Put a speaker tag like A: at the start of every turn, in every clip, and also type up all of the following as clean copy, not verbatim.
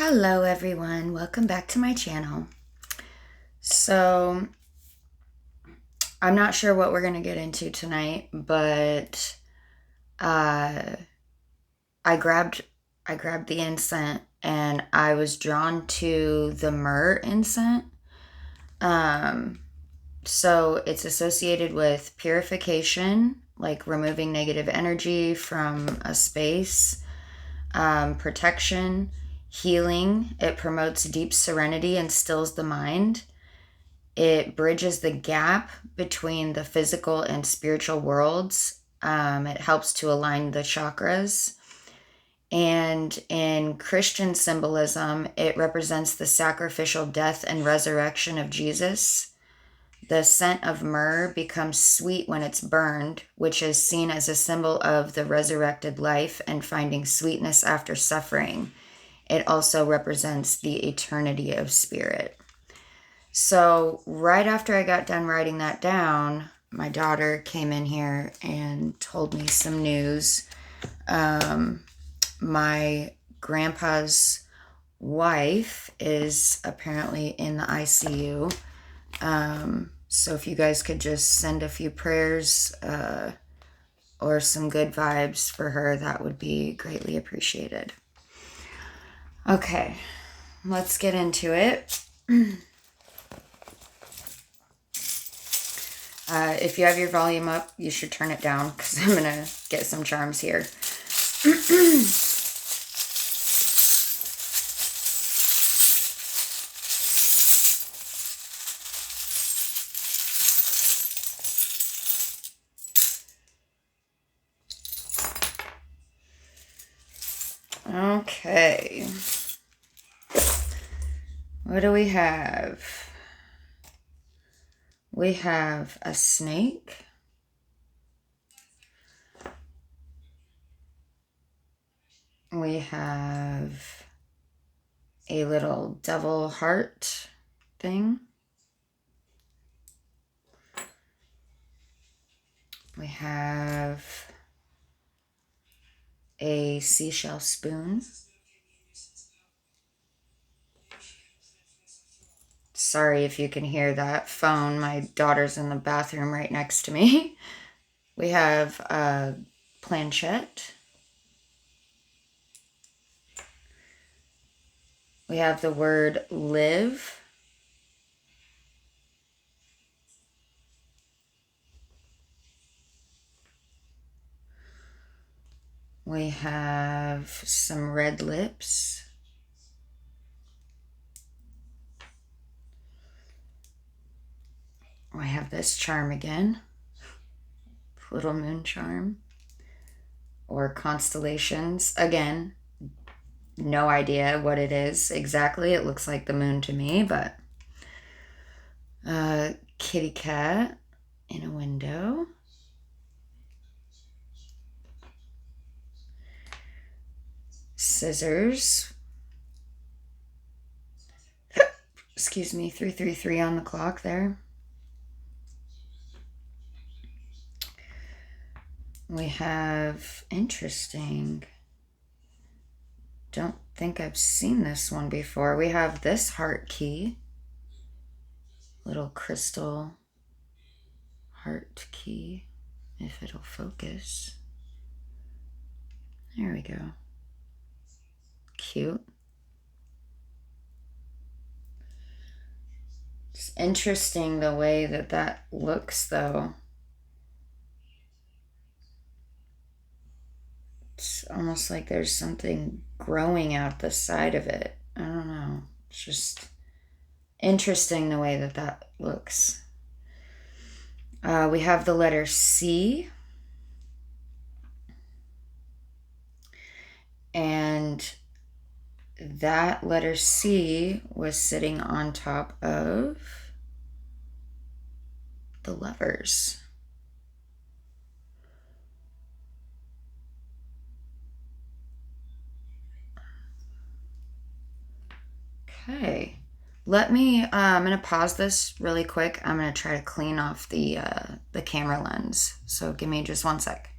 A: Hello everyone, welcome back to my channel. So I'm not sure what we're going to get into tonight, but I grabbed the incense and I was drawn to the myrrh incense. So it's associated with purification, like removing negative energy from a space, protection, healing. It promotes deep serenity and stills the mind. It bridges the gap between the physical and spiritual worlds. It helps to align the chakras. And in Christian symbolism, it represents the sacrificial death and resurrection of Jesus. The scent of myrrh becomes sweet when it's burned, which is seen as a symbol of the resurrected life and finding sweetness after suffering. It also represents the eternity of spirit. So right after I got done writing that down, my daughter came in here and told me some news. My grandpa's wife is apparently in the ICU. So if you guys could just send a few prayers or some good vibes for her, that would be greatly appreciated. Okay, let's get into it. If you have your volume up, you should turn it down because I'm going to get some charms here. Okay. What do we have? We have a snake. We have a little devil heart thing. We have a seashell spoon. Sorry if you can hear that phone. My daughter's in the bathroom right next to me. We have a planchette. We have the word live. We have some red lips. I have this charm again, little moon charm, or constellations. Again, no idea what it is exactly. It looks like the moon to me, but kitty cat in a window. Scissors. Excuse me, 333 on the clock there. We have, interesting, don't think I've seen this one before. We have this heart key, little crystal heart key, if it'll focus. There we go. Cute. It's interesting the way that that looks though. It's almost like there's something growing out the side of it. I don't know. It's just interesting the way that that looks. We have the letter C. And that letter C was sitting on top of the lovers. Okay, I'm going to pause this really quick. I'm going to try to clean off the camera lens. So give me just one sec.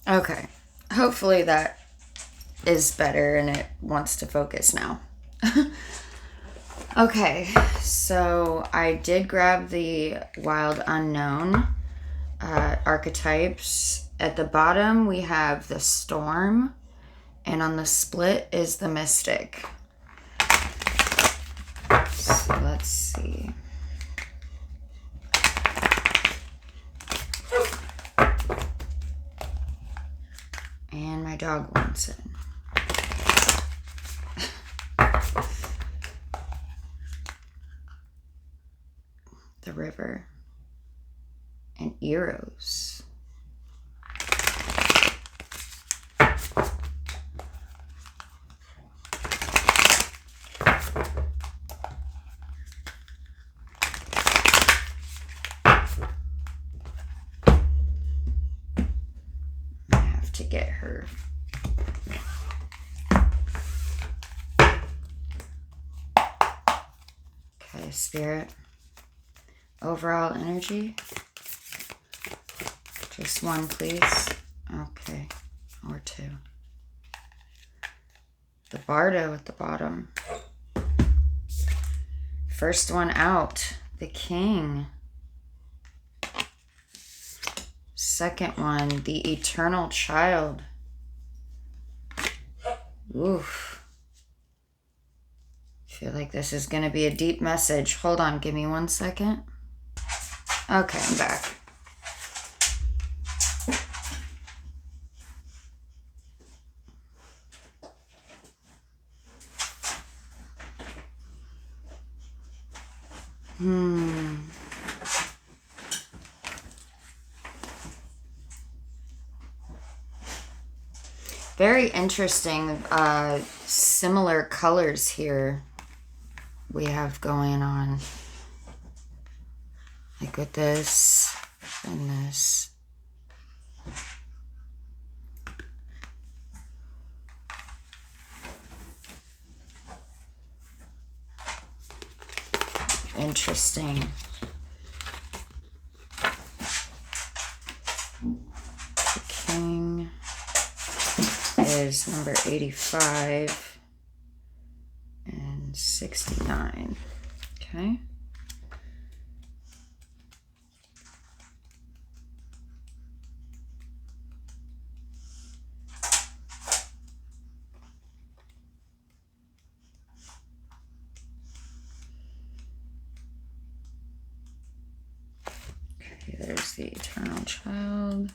A: Okay, hopefully that is better and it wants to focus now. Okay, so I did grab the Wild Unknown archetypes. At the bottom, we have the Storm, and on the split is the Mystic. So let's see. And my dog wants it. The River and Eros. I have to get her. Okay, Spirit. Overall energy. Just one, please. Okay, or two. The Bardo at the bottom. First one out, the King. Second one, the Eternal Child. Oof. I feel like this is going to be a deep message. Hold on, give me 1 second. Okay, I'm back. Very interesting, similar colors here we have going on. Like with this and this. Interesting. The King is number 85 and 69. Okay. There's the Eternal Child.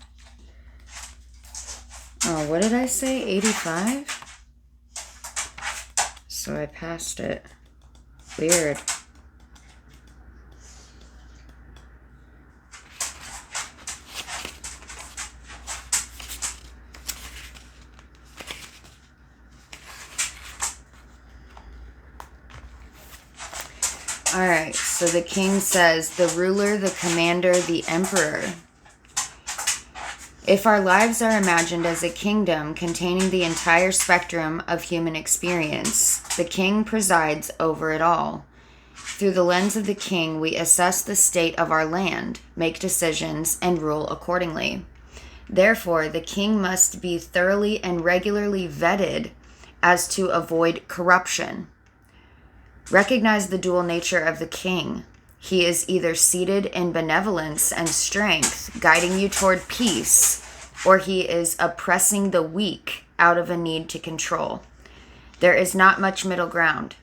A: Oh, what did I say? 85? So I passed it. Weird. All right, so the King says, the ruler, the commander, the emperor. If our lives are imagined as a kingdom containing the entire spectrum of human experience, the King presides over it all. Through the lens of the King, we assess the state of our land, make decisions, and rule accordingly. Therefore, the King must be thoroughly and regularly vetted as to avoid corruption. Recognize the dual nature of the King. He is either seated in benevolence and strength, guiding you toward peace, or he is oppressing the weak out of a need to control. There is not much middle ground.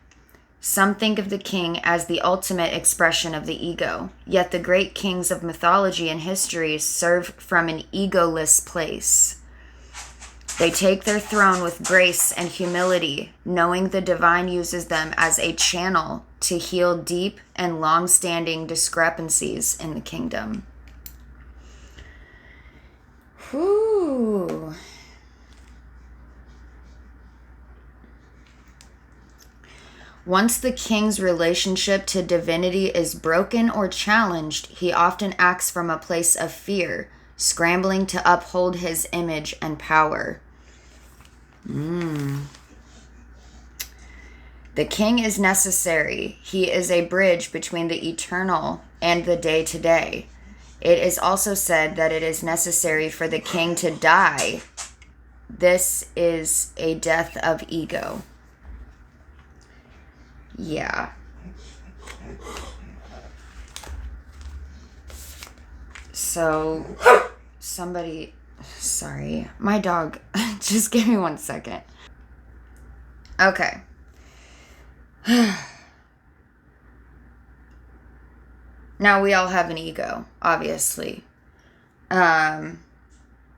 A: Some think of the King as the ultimate expression of the ego, yet the great kings of mythology and history serve from an egoless place. They take their throne with grace and humility, knowing the divine uses them as a channel to heal deep and long-standing discrepancies in the kingdom. Whew. Once the King's relationship to divinity is broken or challenged, he often acts from a place of fear, scrambling to uphold his image and power. The King is necessary. He is a bridge between the eternal and the day-to-day. It is also said that it is necessary for the King to die This is a death of ego. Yeah. So, somebody... Sorry. My dog. Just give me 1 second. Okay. Now, we all have an ego, obviously.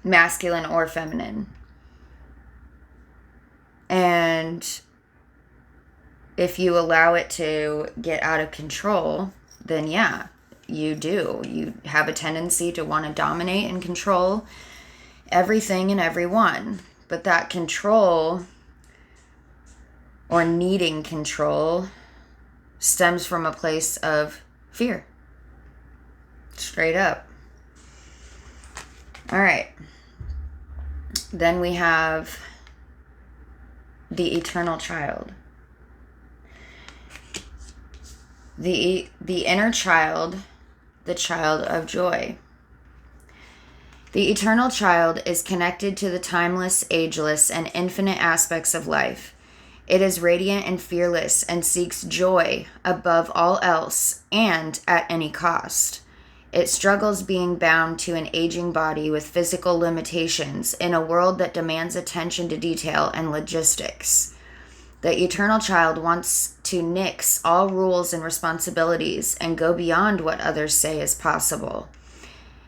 A: Masculine or feminine. And if you allow it to get out of control, then yeah, you do. You have a tendency to want to dominate and control everything and everyone. But that control, or needing control, stems from a place of fear. Straight up. All right. Then we have the eternal child. The inner child, the child of joy. The eternal child is connected to the timeless, ageless, and infinite aspects of life. It is radiant and fearless and seeks joy above all else and at any cost. It struggles being bound to an aging body with physical limitations in a world that demands attention to detail and logistics. The eternal child wants to nix all rules and responsibilities and go beyond what others say is possible.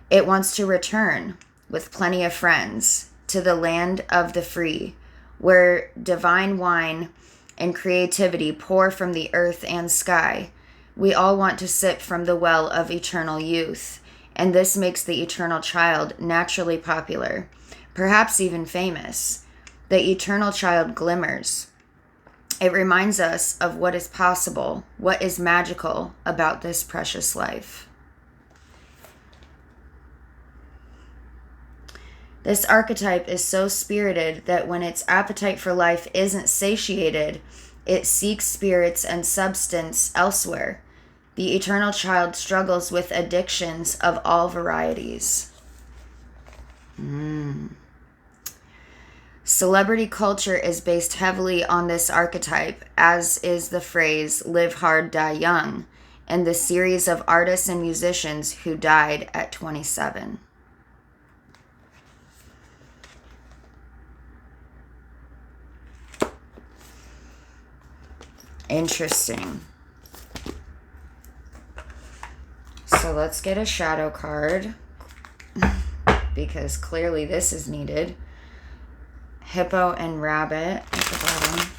A: It wants to return, with plenty of friends, to the land of the free, where divine wine and creativity pour from the earth and sky. We all want to sip from the well of eternal youth, and this makes the eternal child naturally popular, perhaps even famous. The eternal child glimmers. It reminds us of what is possible, what is magical about this precious life. This archetype is so spirited that when its appetite for life isn't satiated, it seeks spirits and substance elsewhere. The eternal child struggles with addictions of all varieties. Celebrity culture is based heavily on this archetype, as is the phrase, live hard, die young, and the series of artists and musicians who died at 27. Interesting. So let's get a shadow card, because clearly this is needed. Hippo and rabbit at the bottom.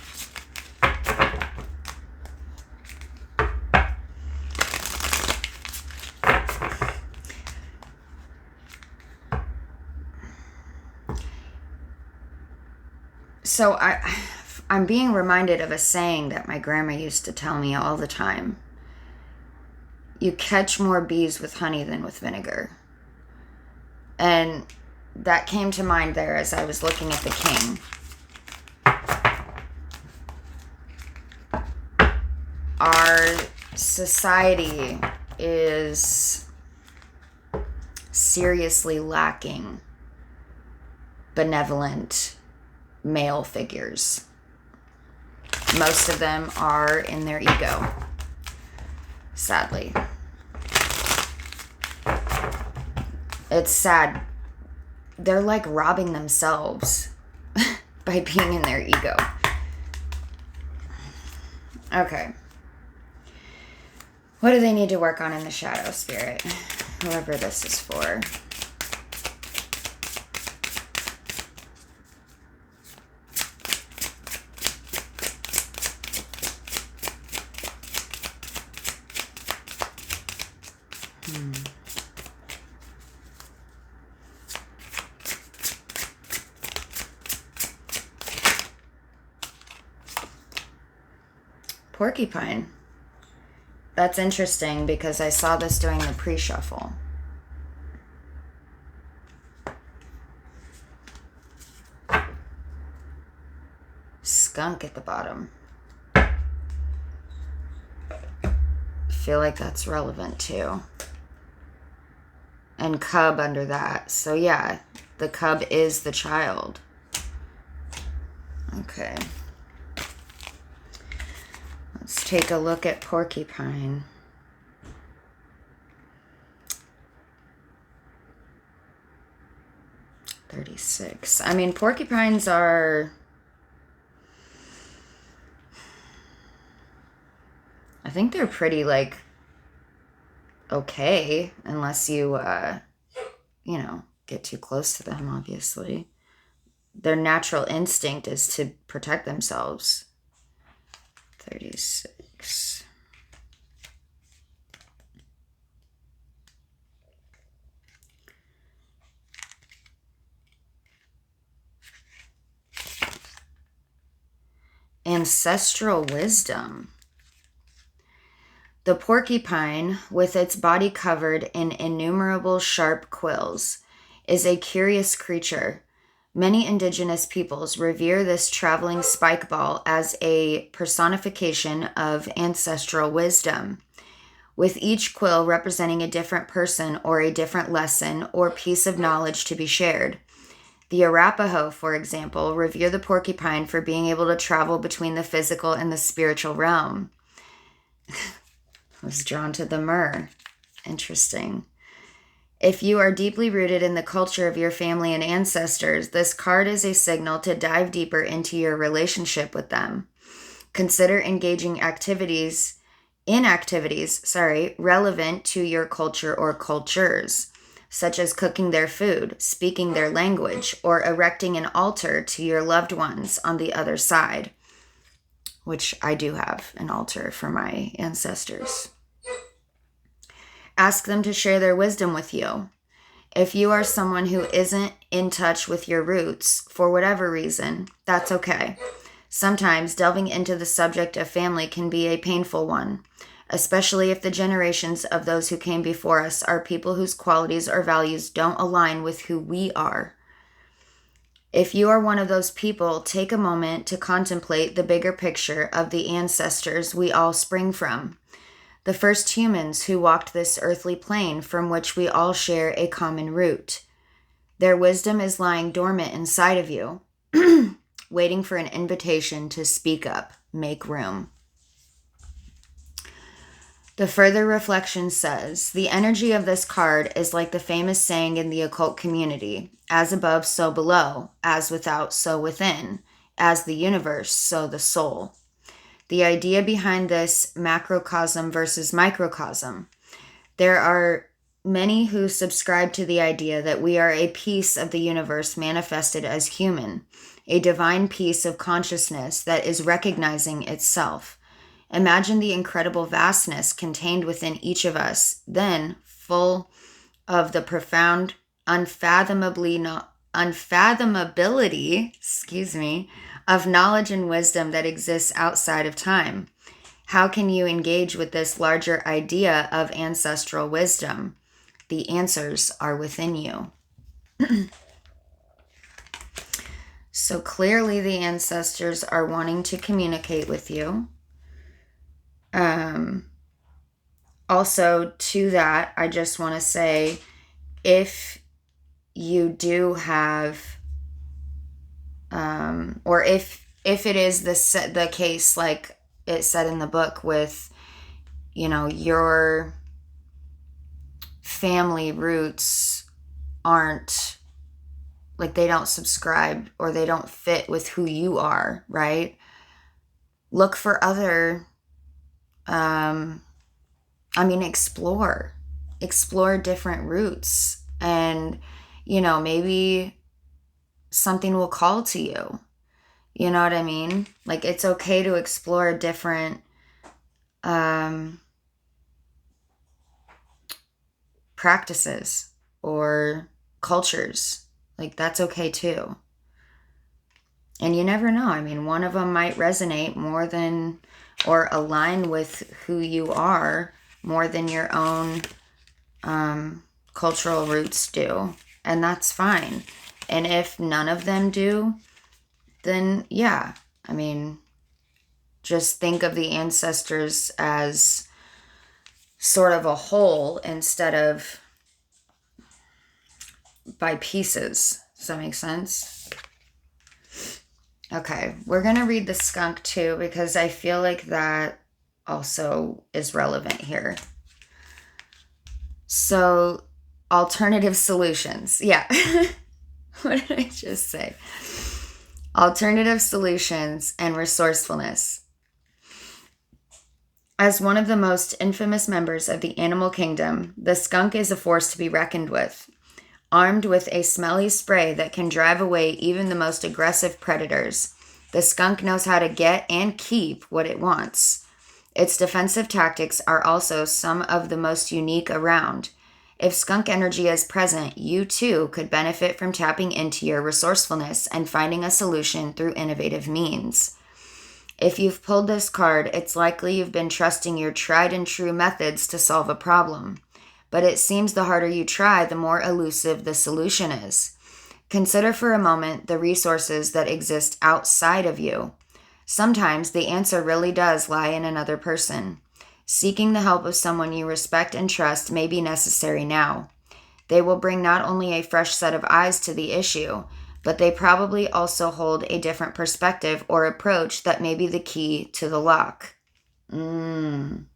A: So I'm being reminded of a saying that my grandma used to tell me all the time. You catch more bees with honey than with vinegar. And that came to mind there as I was looking at the king. Our society is seriously lacking benevolent male figures. Most of them are in their ego, sadly. It's sad. They're like robbing themselves by being in their ego. Okay. What do they need to work on in the shadow, spirit? Whoever this is for. Porcupine. That's interesting because I saw this during the pre-shuffle. Skunk at the bottom. Feel like that's relevant too. And cub under that. So yeah, the cub is the child. Okay. Let's take a look at porcupine. $36. I mean, porcupines are... I think they're pretty, like, okay, unless you, you know, get too close to them, obviously. Their natural instinct is to protect themselves. 36. Ancestral wisdom. The porcupine, with its body covered in innumerable sharp quills, is a curious creature. Many indigenous peoples revere this traveling spike ball as a personification of ancestral wisdom, with each quill representing a different person or a different lesson or piece of knowledge to be shared. The Arapaho, for example, revere the porcupine for being able to travel between the physical and the spiritual realm. I was drawn to the myrrh. Interesting. If you are deeply rooted in the culture of your family and ancestors, this card is a signal to dive deeper into your relationship with them. Consider engaging in activities relevant to your culture or cultures, such as cooking their food, speaking their language, or erecting an altar to your loved ones on the other side, which I do have an altar for my ancestors. Ask them to share their wisdom with you. If you are someone who isn't in touch with your roots, for whatever reason, that's okay. Sometimes delving into the subject of family can be a painful one, especially if the generations of those who came before us are people whose qualities or values don't align with who we are. If you are one of those people, take a moment to contemplate the bigger picture of the ancestors we all spring from. The first humans who walked this earthly plane from which we all share a common root. Their wisdom is lying dormant inside of you, waiting for an invitation to speak up, make room. The further reflection says, the energy of this card is like the famous saying in the occult community, as above, so below, as without, so within, as the universe, so the soul. The idea behind this macrocosm versus microcosm. There are many who subscribe to the idea that we are a piece of the universe manifested as human, a divine piece of consciousness that is recognizing itself. Imagine the incredible vastness contained within each of us, then full of the profound unfathomability, of knowledge and wisdom that exists outside of time. How can you engage with this larger idea of ancestral wisdom? The answers are within you. So clearly the ancestors are wanting to communicate with you. Also, to that, I just want to say, if you do have, or if it is the case, like it said in the book, with, you know, your family roots aren't, like, they don't subscribe or they don't fit with who you are, right? Look for other, explore different roots, and, you know, maybe something will call to you. You know what I mean? Like, it's okay to explore different practices or cultures. Like, that's okay too. And you never know. I mean, one of them might resonate more than, or align with who you are more than your own cultural roots do. And that's fine. And if none of them do, then yeah, I mean, just think of the ancestors as sort of a whole instead of by pieces. Does that make sense? Okay, we're going to read the skunk too, because I feel like that also is relevant here. So, alternative solutions. Yeah. What did I just say? Alternative solutions and resourcefulness. As one of the most infamous members of the animal kingdom, the skunk is a force to be reckoned with. Armed with a smelly spray that can drive away even the most aggressive predators, the skunk knows how to get and keep what it wants. Its defensive tactics are also some of the most unique around. If skunk energy is present, you too could benefit from tapping into your resourcefulness and finding a solution through innovative means. If you've pulled this card, it's likely you've been trusting your tried and true methods to solve a problem. But it seems the harder you try, the more elusive the solution is. Consider for a moment the resources that exist outside of you. Sometimes the answer really does lie in another person. Seeking the help of someone you respect and trust may be necessary now. They will bring not only a fresh set of eyes to the issue, but they probably also hold a different perspective or approach that may be the key to the lock. With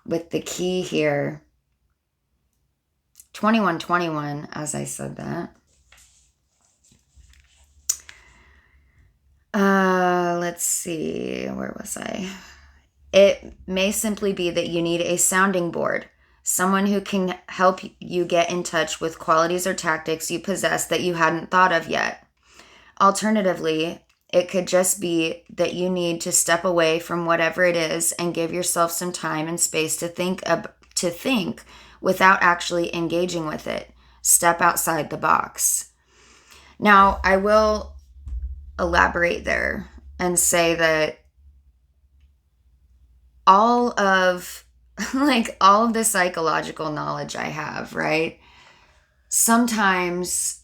A: the key here, 2121, as I said that. Let's see, where was I? It may simply be that you need a sounding board, someone who can help you get in touch with qualities or tactics you possess that you hadn't thought of yet. Alternatively, it could just be that you need to step away from whatever it is and give yourself some time and space to think without actually engaging with it. Step outside the box. Now, I will elaborate there and say that all of the psychological knowledge I have, right? Sometimes,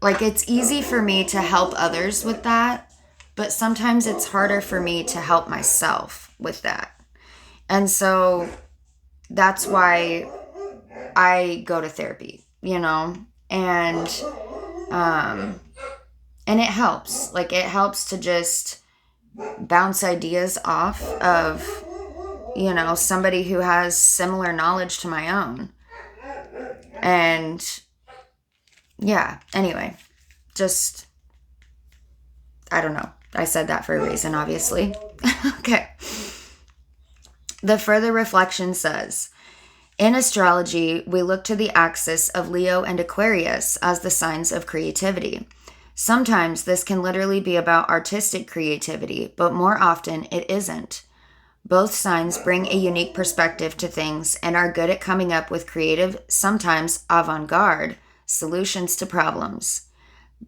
A: it's easy for me to help others with that, but sometimes it's harder for me to help myself with that. And so that's why I go to therapy, and it helps. It helps to just bounce ideas off of, somebody who has similar knowledge to my own. And yeah, anyway, just, I don't know. I said that for a reason, obviously. Okay. The further reflection says, in astrology, we look to the axis of Leo and Aquarius as the signs of creativity. Sometimes this can literally be about artistic creativity, but more often it isn't. Both signs bring a unique perspective to things and are good at coming up with creative, sometimes avant-garde, solutions to problems.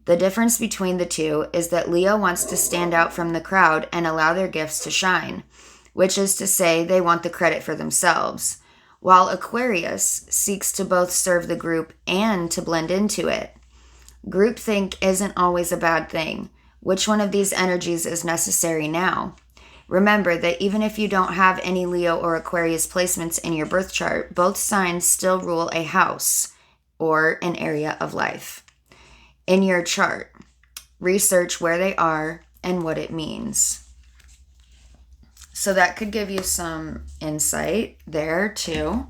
A: The difference between the two is that Leo wants to stand out from the crowd and allow their gifts to shine, which is to say they want the credit for themselves, while Aquarius seeks to both serve the group and to blend into it. Groupthink isn't always a bad thing. Which one of these energies is necessary now? Remember that even if you don't have any Leo or Aquarius placements in your birth chart, both signs still rule a house or an area of life. In your chart, research where they are and what it means. So that could give you some insight there too.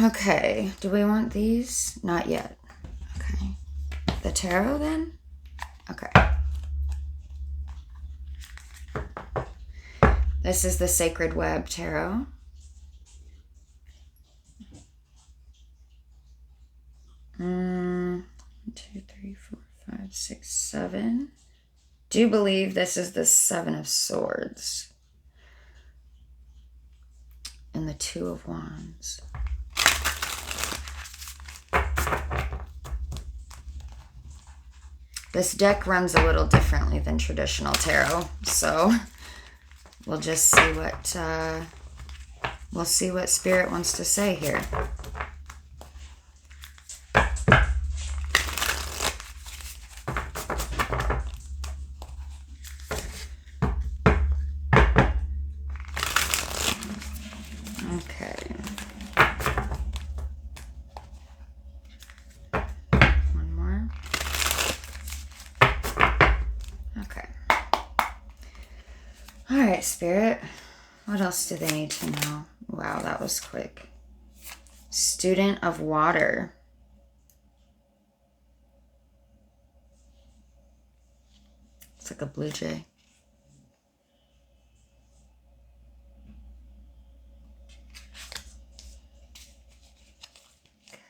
A: Okay, do we want these? Not yet. Okay. The tarot then? Okay. This is the Sacred Web Tarot. One, 2, 3, 4, 5, 6, 7. Do believe this is the Seven of Swords. And the Two of Wands. This deck runs a little differently than traditional tarot, so we'll just see what Spirit wants to say here. All right, Spirit. What else do they need to know? Wow, that was quick. Student of water. It's like a blue jay.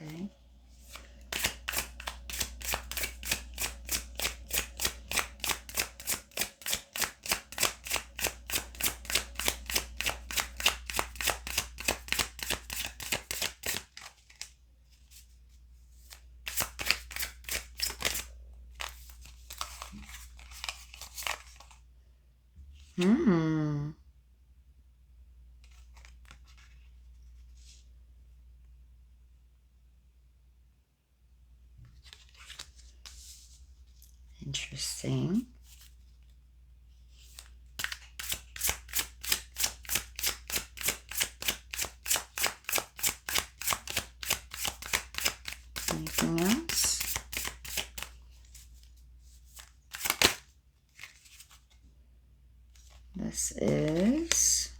A: Okay. Interesting. Anything else? This is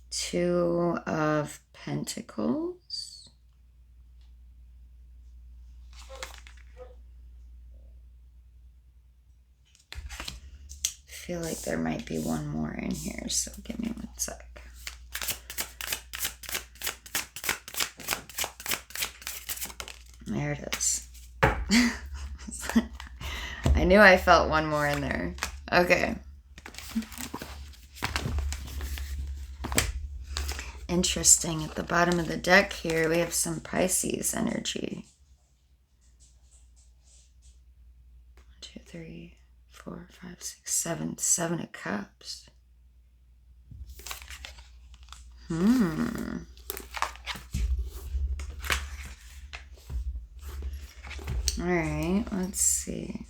A: Two of Pentacles. I feel like there might be one more in here, so give me one sec. There it is. I knew I felt one more in there. Okay. Interesting. At the bottom of the deck here, we have some Pisces energy. 1, 2, 3, 4, 5, 6, 7. 7 of Cups. All right, let's see.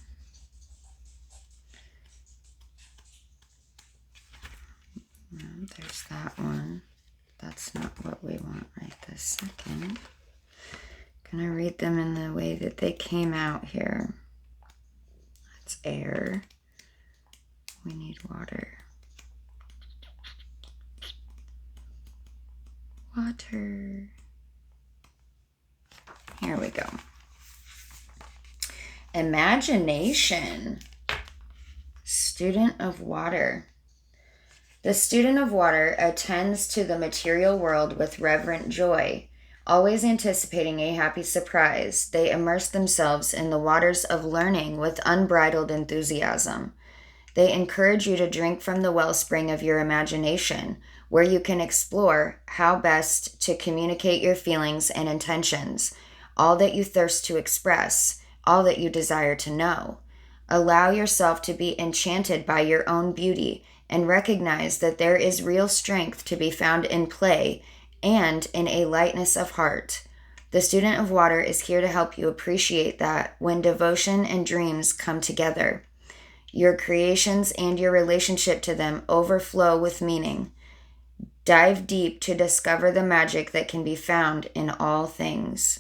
A: There's that one. That's not what we want right this second. Gonna read them in the way that they came out here. That's air. We need water. Water. Here we go. Imagination. Student of water. The student of water attends to the material world with reverent joy. Always anticipating a happy surprise, they immerse themselves in the waters of learning with unbridled enthusiasm. They encourage you to drink from the wellspring of your imagination, where you can explore how best to communicate your feelings and intentions, all that you thirst to express, all that you desire to know. Allow yourself to be enchanted by your own beauty and recognize that there is real strength to be found in play and in a lightness of heart. The student of water is here to help you appreciate that when devotion and dreams come together, your creations and your relationship to them overflow with meaning. Dive deep to discover the magic that can be found in all things.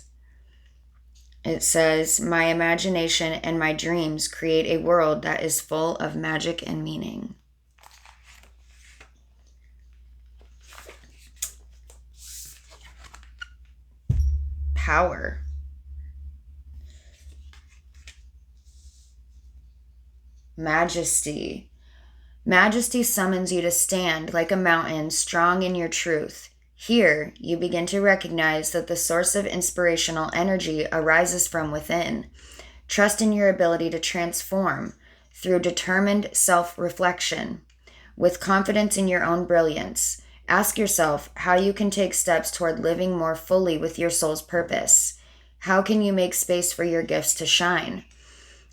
A: It says, my imagination and my dreams create a world that is full of magic and meaning. Power. Majesty. Majesty summons you to stand like a mountain, strong in your truth. Here, you begin to recognize that the source of inspirational energy arises from within. Trust in your ability to transform through determined self-reflection. With confidence in your own brilliance, ask yourself how you can take steps toward living more fully with your soul's purpose. How can you make space for your gifts to shine?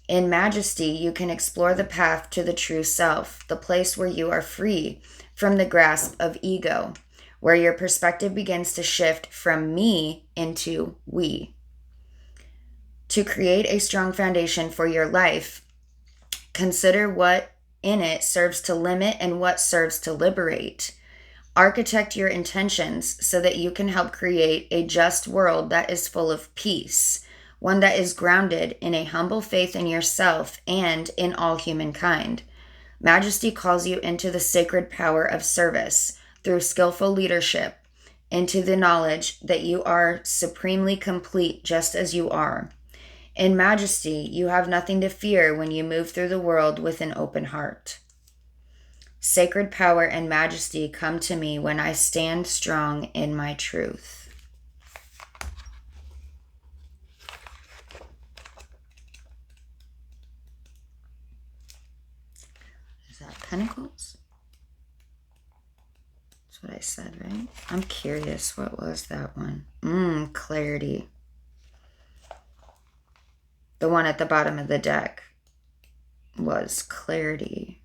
A: In majesty, you can explore the path to the true self, the place where you are free from the grasp of ego, where your perspective begins to shift from me into we. To create a strong foundation for your life, consider what in it serves to limit and what serves to liberate. Architect your intentions so that you can help create a just world that is full of peace, one that is grounded in a humble faith in yourself and in all humankind. Majesty calls you into the sacred power of service through skillful leadership, into the knowledge that you are supremely complete just as you are. In majesty, you have nothing to fear when you move through the world with an open heart. Sacred power and majesty come to me when I stand strong in my truth. Is that Pentacles? That's what I said, right? I'm curious. What was that one? Clarity. The one at the bottom of the deck was clarity.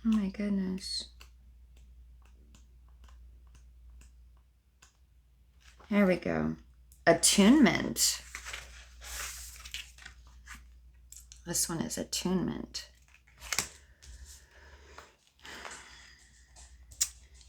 A: Oh my goodness. There we go. Attunement. This one is attunement.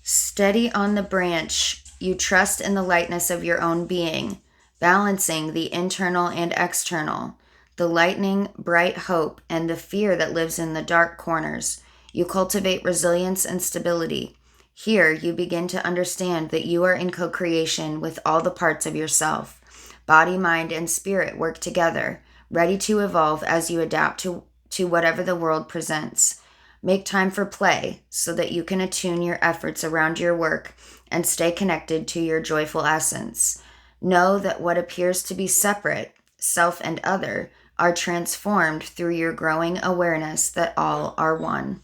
A: Steady on the branch, you trust in the lightness of your own being, balancing the internal and external, the lightning, bright hope, and the fear that lives in the dark corners. You cultivate resilience and stability. Here, you begin to understand that you are in co-creation with all the parts of yourself. Body, mind, and spirit work together, ready to evolve as you adapt to whatever the world presents. Make time for play so that you can attune your efforts around your work and stay connected to your joyful essence. Know that what appears to be separate, self and other, are transformed through your growing awareness that all are one.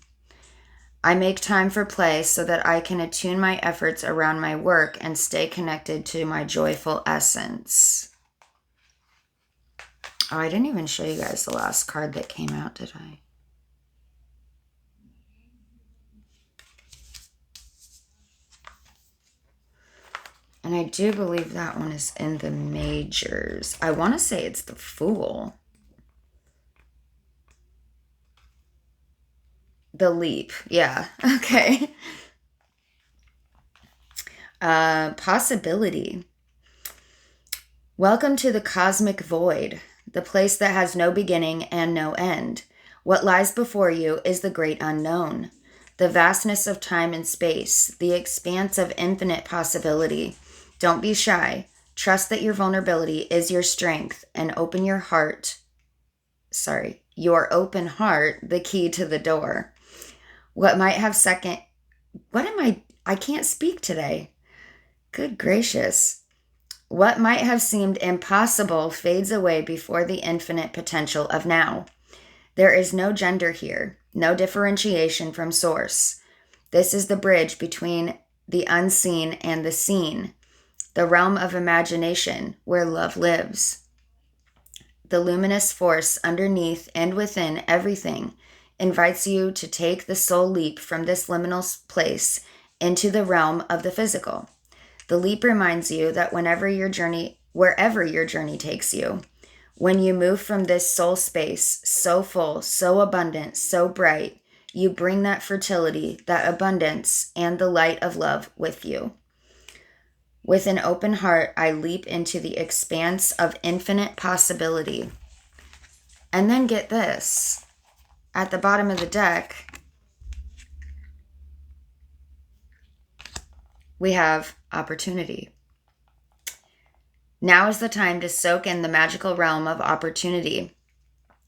A: I make time for play so that I can attune my efforts around my work and stay connected to my joyful essence. Oh, I didn't even show you guys the last card that came out, did I? And I do believe that one is in the majors. I want to say it's the Fool. The Leap. Yeah. Okay. Possibility. Welcome to the cosmic void, the place that has no beginning and no end. What lies before you is the great unknown, the vastness of time and space, the expanse of infinite possibility. Don't be shy. Trust that your vulnerability is your strength and open your heart. Your open heart, the key to the door. What might have I can't speak today. Good gracious. What might have seemed impossible fades away before the infinite potential of now. There is no gender here, no differentiation from source. This is the bridge between the unseen and the seen, the realm of imagination where love lives. The luminous force underneath and within everything invites you to take the soul leap from this liminal place into the realm of the physical. The leap reminds you that wherever your journey takes you, when you move from this soul space, so full, so abundant, so bright, you bring that fertility, that abundance, and the light of love with you. With an open heart, I leap into the expanse of infinite possibility. And then get this. At the bottom of the deck, we have opportunity. Now is the time to soak in the magical realm of opportunity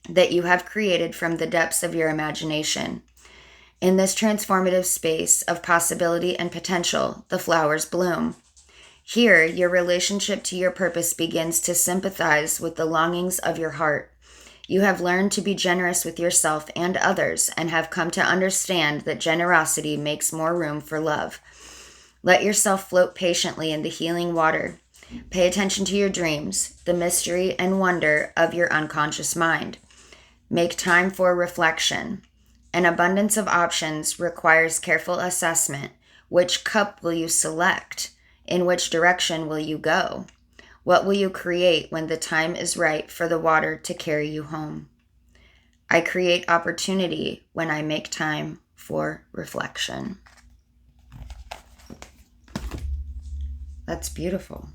A: that you have created from the depths of your imagination. In this transformative space of possibility and potential, the flowers bloom. Here, your relationship to your purpose begins to sympathize with the longings of your heart. You have learned to be generous with yourself and others and have come to understand that generosity makes more room for love. Let yourself float patiently in the healing water. Pay attention to your dreams, the mystery and wonder of your unconscious mind. Make time for reflection. An abundance of options requires careful assessment. Which cup will you select? In which direction will you go? What will you create when the time is right for the water to carry you home? I create opportunity when I make time for reflection. That's beautiful.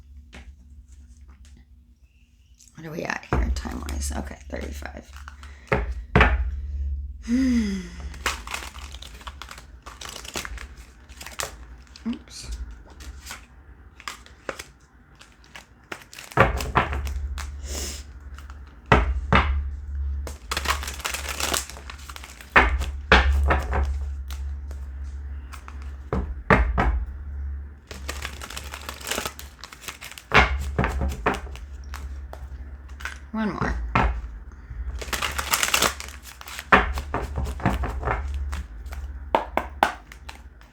A: What are we at here time-wise? Okay, 35. Oops. One more.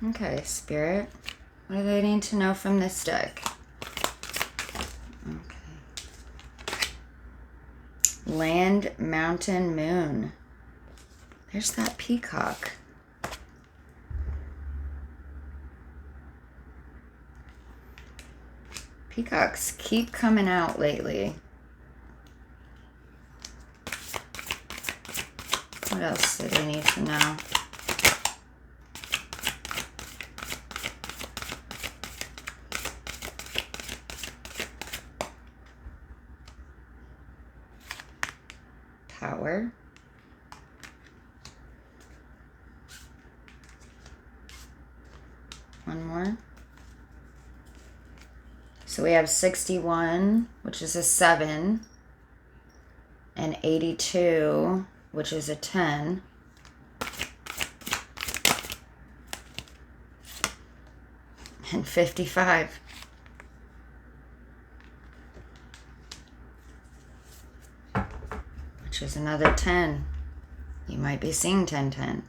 A: Okay, Spirit. What do they need to know from this deck? Okay. Land, mountain, moon. There's that peacock. Peacocks keep coming out lately. What else do they need to know? Tower. One more. So we have 61, which is a 7, and 82, which is a 10. And 55. Which is another 10. You might be seeing 1010.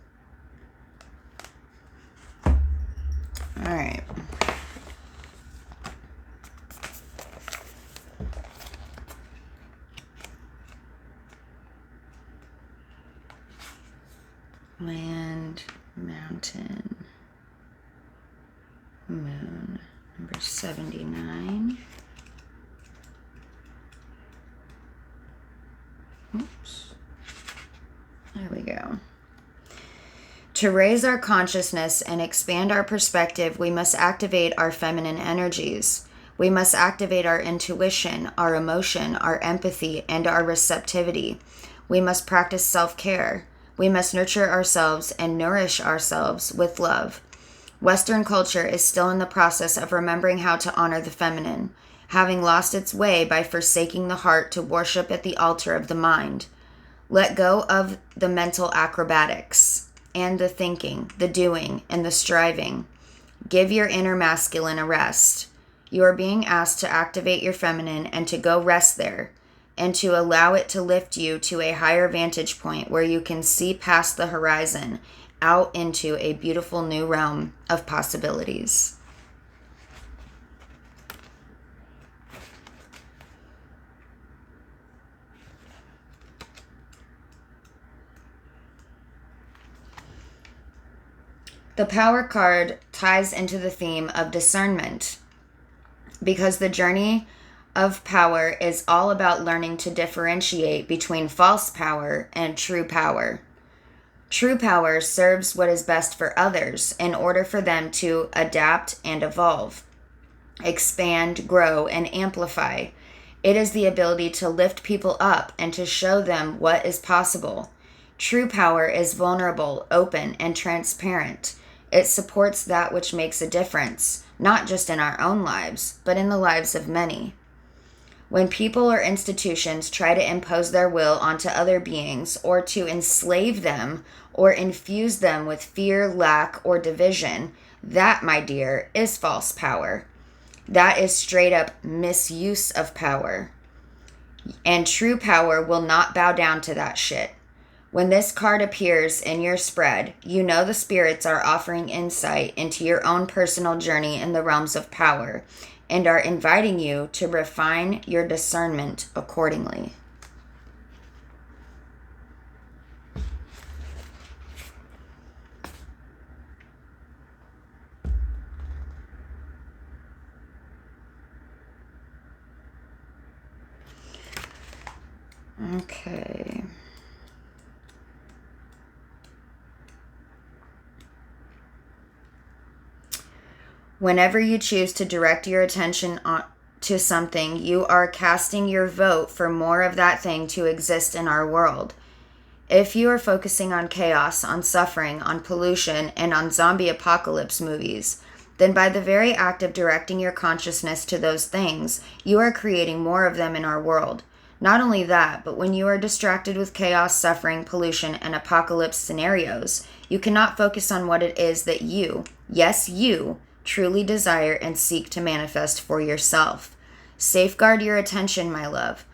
A: All right. Land, mountain, moon. Number 79. Oops. There we go. To raise our consciousness and expand our perspective, we must activate our feminine energies. We must activate our intuition, our emotion, our empathy, and our receptivity. We must practice self-care. We must nurture ourselves and nourish ourselves with love. Western culture is still in the process of remembering how to honor the feminine, having lost its way by forsaking the heart to worship at the altar of the mind. Let go of the mental acrobatics and the thinking, the doing, and the striving. Give your inner masculine a rest. You are being asked to activate your feminine and to go rest there, and to allow it to lift you to a higher vantage point where you can see past the horizon out into a beautiful new realm of possibilities. The Power card ties into the theme of discernment, because the journey of power is all about learning to differentiate between false power and true power. True power serves what is best for others in order for them to adapt and evolve, expand, grow, and amplify. It is the ability to lift people up and to show them what is possible. True power is vulnerable, open, and transparent. It supports that which makes a difference, not just in our own lives, but in the lives of many. When people or institutions try to impose their will onto other beings, or to enslave them or infuse them with fear, lack, or division, that, my dear, is false power. That is straight up misuse of power. And true power will not bow down to that shit. When this card appears in your spread, you know the spirits are offering insight into your own personal journey in the realms of power, and are inviting you to refine your discernment accordingly. Okay. Whenever you choose to direct your attention to something, you are casting your vote for more of that thing to exist in our world. If you are focusing on chaos, on suffering, on pollution, and on zombie apocalypse movies, then by the very act of directing your consciousness to those things, you are creating more of them in our world. Not only that, but when you are distracted with chaos, suffering, pollution, and apocalypse scenarios, you cannot focus on what it is that you, yes, you, truly desire and seek to manifest for yourself. Safeguard your attention, my love.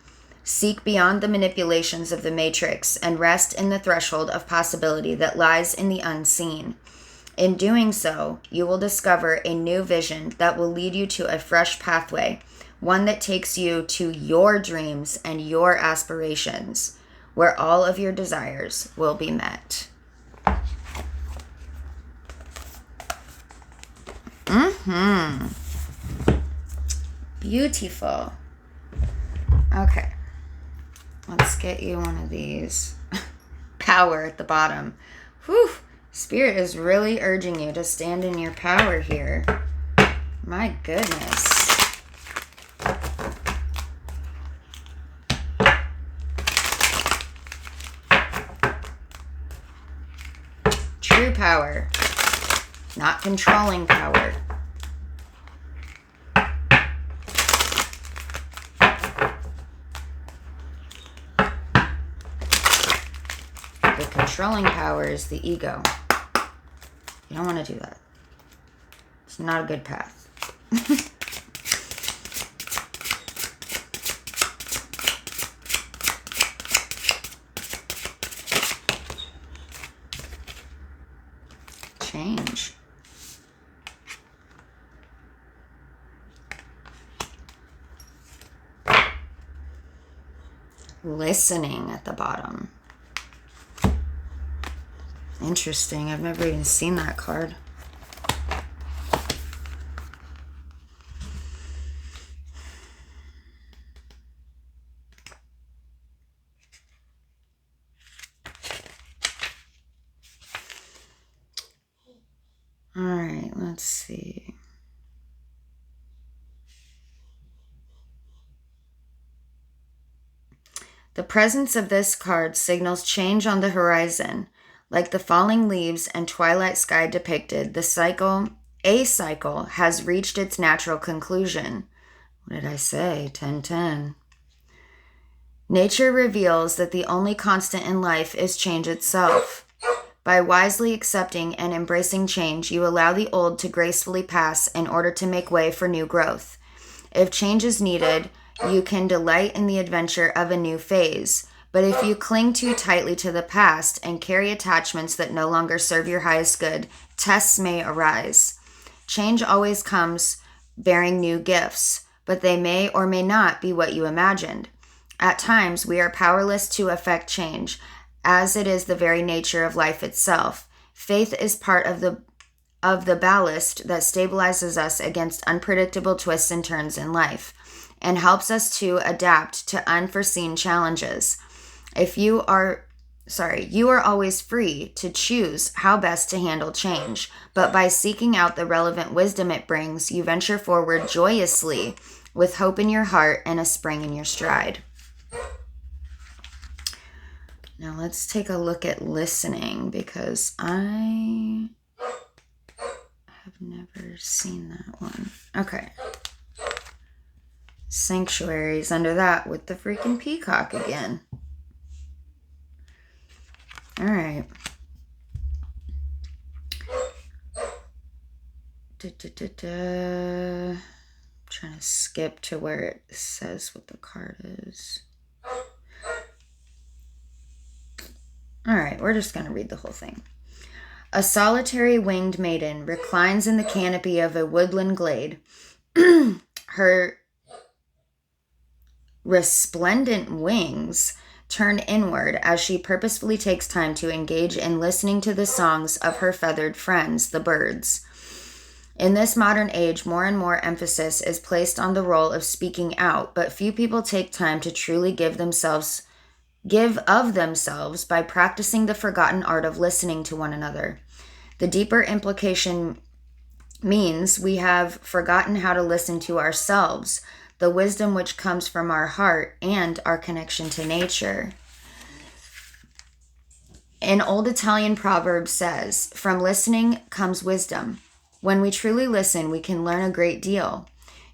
A: Seek beyond the manipulations of the matrix and rest in the threshold of possibility that lies in the unseen. In doing so, you will discover a new vision that will lead you to a fresh pathway, one that takes you to your dreams and your aspirations, where all of your desires will be met. Beautiful. Okay. Let's get you one of these. Power at the bottom. Whew. Spirit is really urging you to stand in your power here. My goodness. True power. Not controlling power. The controlling power is the ego. You don't want to do that. It's not a good path. Change. Listening at the bottom. Interesting. I've never even seen that card. All right, let's see. The presence of this card signals change on the horizon. Like the falling leaves and twilight sky depicted, a cycle has reached its natural conclusion. What did I say? 10-10. Nature reveals that the only constant in life is change itself. By wisely accepting and embracing change, you allow the old to gracefully pass in order to make way for new growth. If change is needed, you can delight in the adventure of a new phase. But if you cling too tightly to the past and carry attachments that no longer serve your highest good, tests may arise. Change always comes bearing new gifts, but they may or may not be what you imagined. At times, we are powerless to affect change, as it is the very nature of life itself. Faith is part of the ballast that stabilizes us against unpredictable twists and turns in life, and helps us to adapt to unforeseen challenges. You are always free to choose how best to handle change, but by seeking out the relevant wisdom it brings, you venture forward joyously with hope in your heart and a spring in your stride. Now let's take a look at listening, because I have never seen that one. Okay. Sanctuaries under that with the freaking peacock again. All right. Trying to skip to where it says what the card is. All right, we're just going to read the whole thing. A solitary winged maiden reclines in the canopy of a woodland glade. Her resplendent wings turn inward as she purposefully takes time to engage in listening to the songs of her feathered friends, the birds. In this modern age, more and more emphasis is placed on the role of speaking out, but few people take time to truly give themselves give of themselves by practicing the forgotten art of listening to one another. The deeper implication means we have forgotten how to listen to ourselves, the wisdom which comes from our heart and our connection to nature. An old Italian proverb says, "From listening comes wisdom." When we truly listen, we can learn a great deal.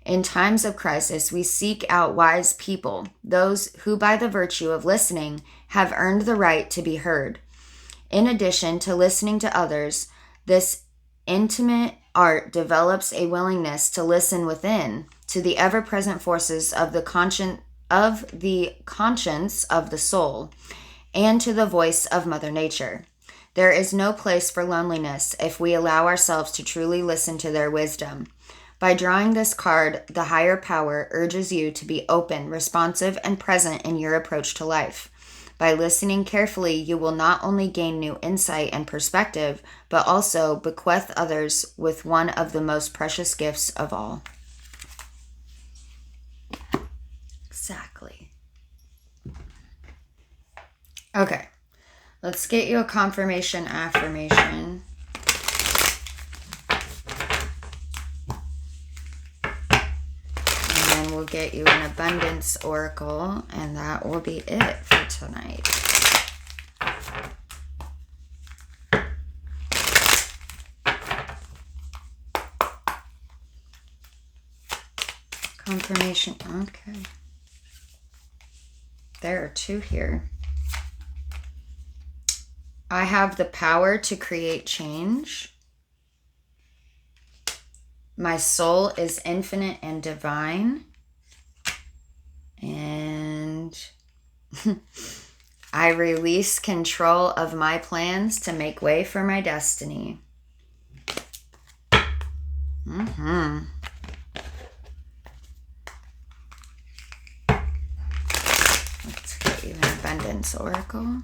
A: In times of crisis, we seek out wise people, those who, by the virtue of listening, have earned the right to be heard. In addition to listening to others, this intimate art develops a willingness to listen within to the ever-present forces of the conscience of the soul, and to the voice of Mother Nature. There is no place for loneliness if we allow ourselves to truly listen to their wisdom. By drawing this card, the higher power urges you to be open, responsive, and present in your approach to life. By listening carefully, you will not only gain new insight and perspective, but also bequeath others with one of the most precious gifts of all. Exactly. Okay, let's get you a confirmation affirmation. And then we'll get you an abundance oracle, and that will be it for tonight. Confirmation, okay. There are two here. I have the power to create change. My soul is infinite and divine. And I release control of my plans to make way for my destiny. Let's get you an abundance oracle.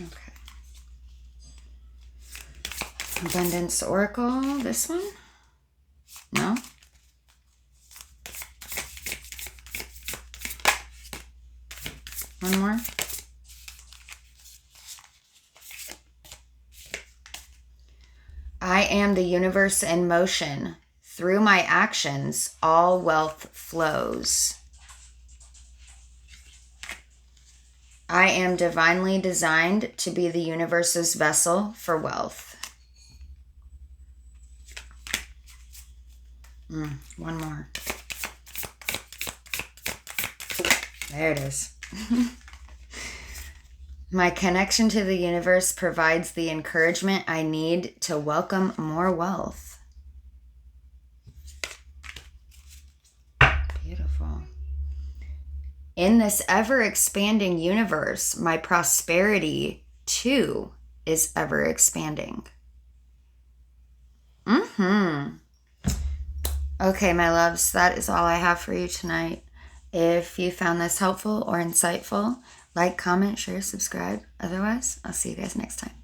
A: Okay. Abundance oracle, this one? No? One more? I am the universe in motion. Through my actions, all wealth flows. I am divinely designed to be the universe's vessel for wealth. One more. There it is. My connection to the universe provides the encouragement I need to welcome more wealth. Beautiful. In this ever-expanding universe, my prosperity, too, is ever-expanding. Okay, my loves, that is all I have for you tonight. If you found this helpful or insightful, like, comment, share, subscribe. Otherwise, I'll see you guys next time.